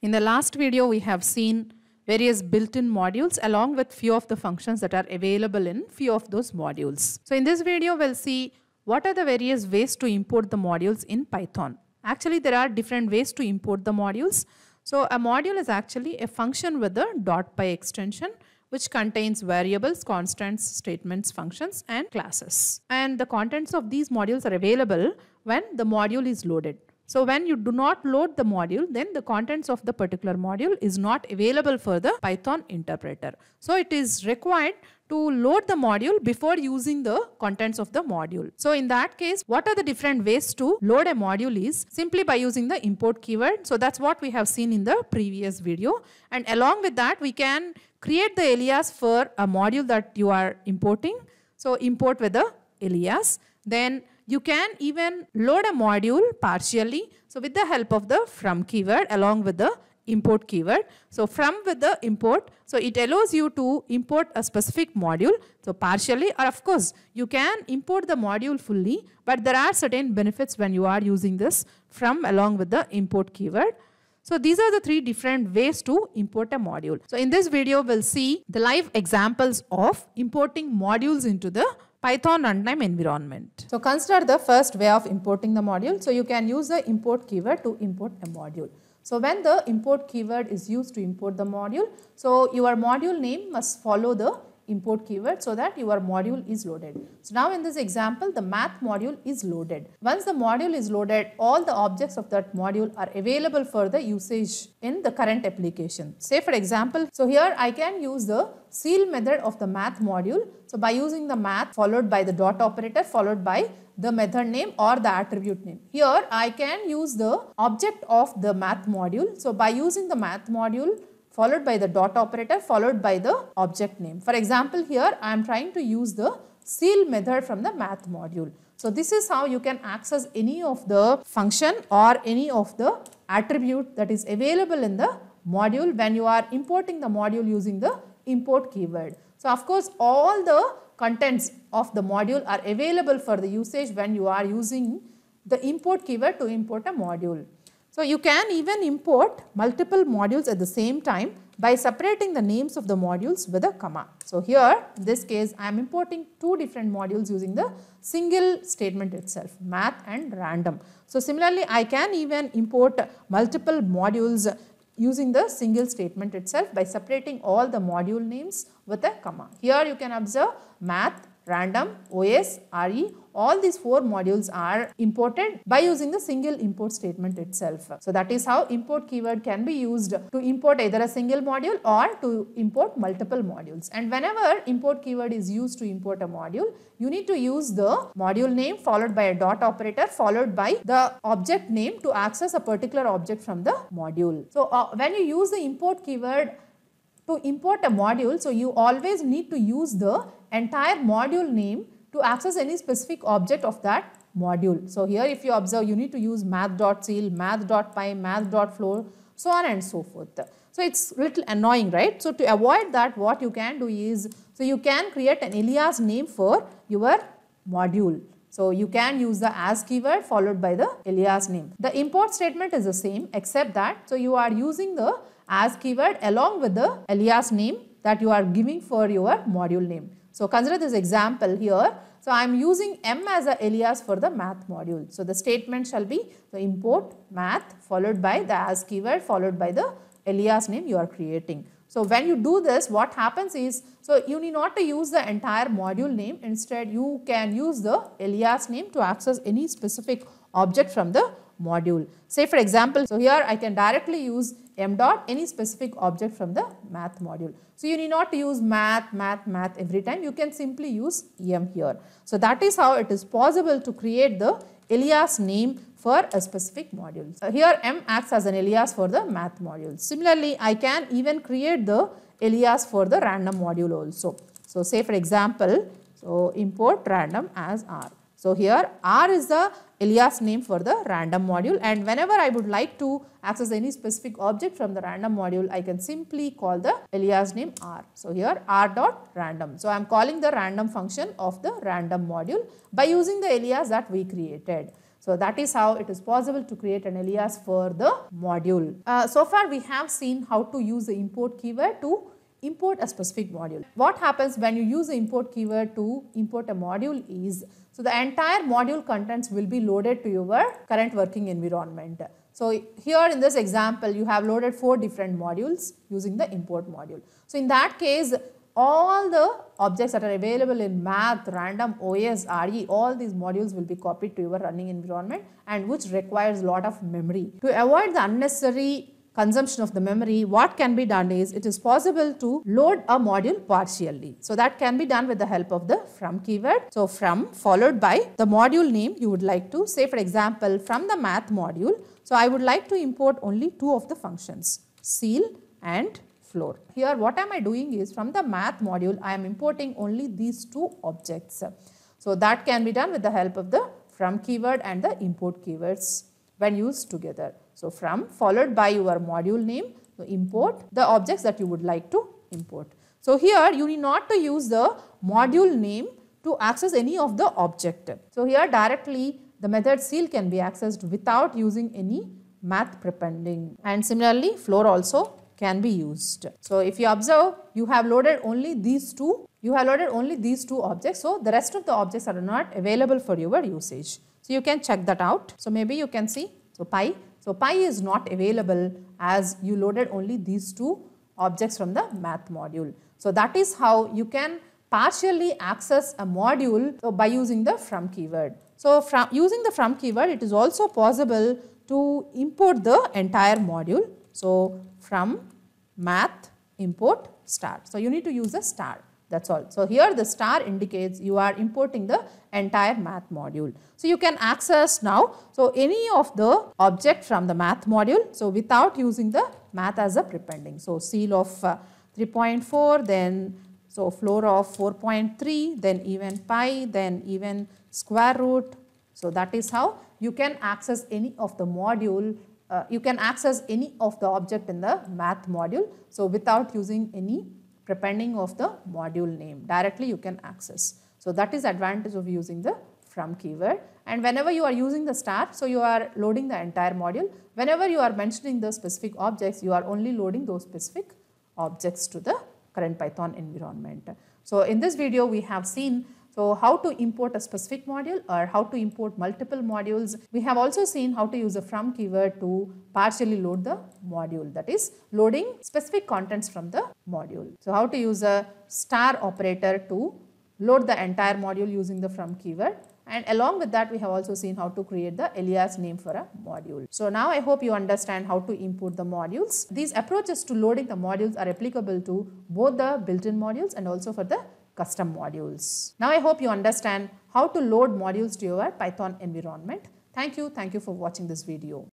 In the last video, we have seen various built-in modules along with few of the functions that are available in few of those modules. So in this video, we'll see what are the various ways to import the modules in Python. Actually, there are different ways to import the modules. So a module is actually a function with a .py extension which contains variables, constants, statements, functions, and classes. And the contents of these modules are available when the module is loaded. So when you do not load the module, then the contents of the particular module is not available for the Python interpreter. So it is required to load the module before using the contents of the module. So in that case, what are the different ways to load a module is simply by using the import keyword. So that's what we have seen in the previous video. And along with that, we can create the alias for a module that you are importing. So import with the alias. Then you can even load a module partially. So with the help of the from keyword along with the import keyword. So from with the import, so it allows you to import a specific module. So partially, or of course, you can import the module fully, but there are certain benefits when you are using this from along with the import keyword. So these are the three different ways to import a module. So in this video, we'll see the live examples of importing modules into the Python runtime environment. So consider the first way of importing the module. So you can use the import keyword to import a module. So when the import keyword is used to import the module, so your module name must follow the import keyword so that your module is loaded. So now in this example, the math module is loaded. Once the module is loaded, all the objects of that module are available for the usage in the current application. Say for example, so here I can use the ceil method of the math module. So by using the math followed by the dot operator followed by the method name or the attribute name. Here I can use the object of the math module. So by using the math module followed by the dot operator followed by the object name. For example, here I am trying to use the ceil method from the math module. So this is how you can access any of the function or any of the attribute that is available in the module when you are importing the module using the import keyword. So of course, all the contents of the module are available for the usage when you are using the import keyword to import a module. So you can even import multiple modules at the same time by separating the names of the modules with a comma. So here in this case I am importing two different modules using the single statement itself, math and random. So similarly I can even import multiple modules using the single statement itself by separating all the module names with a comma. Here you can observe math, random, OS, RE, all these four modules are imported by using the single import statement itself. So that is how import keyword can be used to import either a single module or to import multiple modules. And whenever import keyword is used to import a module, you need to use the module name followed by a dot operator followed by the object name to access a particular object from the module. So when you use the import keyword to import a module, so you always need to use the entire module name to access any specific object of that module. So here if you observe, you need to use math.ceil, math.py, math.floor, so on and so forth. So it's little annoying, right? So to avoid that, what you can do is, so you can create an alias name for your module. So you can use the as keyword followed by the alias name. The import statement is the same except that, so you are using the as keyword along with the alias name that you are giving for your module name. So consider this example here. So I am using M as an alias for the math module. So the statement shall be the import math followed by the as keyword followed by the alias name you are creating. So when you do this, what happens is, so you need not to use the entire module name. Instead, you can use the alias name to access any specific object from the module. Say for example, so here I can directly use m dot any specific object from the math module. So you need not to use math every time. You can simply use em here. So that is how it is possible to create the alias name for a specific module. So here m acts as an alias for the math module. Similarly, I can even create the alias for the random module also. So say for example, so import random as r. So here R is the alias name for the random module, and whenever I would like to access any specific object from the random module, I can simply call the alias name R. So here R dot random. So I am calling the random function of the random module by using the alias that we created. So that is how it is possible to create an alias for the module. So far we have seen how to use the import keyword to import a specific module. What happens when you use the import keyword to import a module is, so the entire module contents will be loaded to your current working environment. So here in this example, you have loaded 4 different modules using the import module. So in that case, all the objects that are available in math, random, OS, RE, all these modules will be copied to your running environment, and which requires a lot of memory. To avoid the unnecessary consumption of the memory, what can be done is, it is possible to load a module partially. So that can be done with the help of the from keyword. So from followed by the module name you would like to, say for example from the math module. So I would like to import only 2 of the functions, ceil and floor. Here what am I doing is, from the math module I am importing only these 2 objects. So that can be done with the help of the from keyword and the import keywords when used together. So from followed by your module name, so import the objects that you would like to import. So here you need not to use the module name to access any of the object. So here directly the method ceil can be accessed without using any math prepending, and similarly floor also can be used. So if you observe, you have loaded only these two objects, so the rest of the objects are not available for your usage. So you can check that out. So maybe you can see, so pi is not available as you loaded only these 2 objects from the math module. So that is how you can partially access a module by using the from keyword. So from using the from keyword, it is also possible to import the entire module. So from math import star. So you need to use a star. That's all. So here the star indicates you are importing the entire math module. So you can access now, so any of the object from the math module, so without using the math as a prepending. So ceil of 3.4, then so floor of 4.3, then even pi, then even square root. So that is how you can access any of the module, you can access any of the object in the math module. So without using any prepending of the module name, directly you can access. So that is advantage of using the from keyword. And whenever you are using the star, so you are loading the entire module. Whenever you are mentioning the specific objects, you are only loading those specific objects to the current Python environment. So in this video we have seen how to import a specific module or how to import multiple modules. We have also seen how to use the from keyword to partially load the module, that is loading specific contents from the module. So how to use a star operator to load the entire module using the from keyword, and along with that we have also seen how to create the alias name for a module. So now I hope you understand how to import the modules. These approaches to loading the modules are applicable to both the built-in modules and also for the custom modules. Now I hope you understand how to load modules to your Python environment. Thank you for watching this video.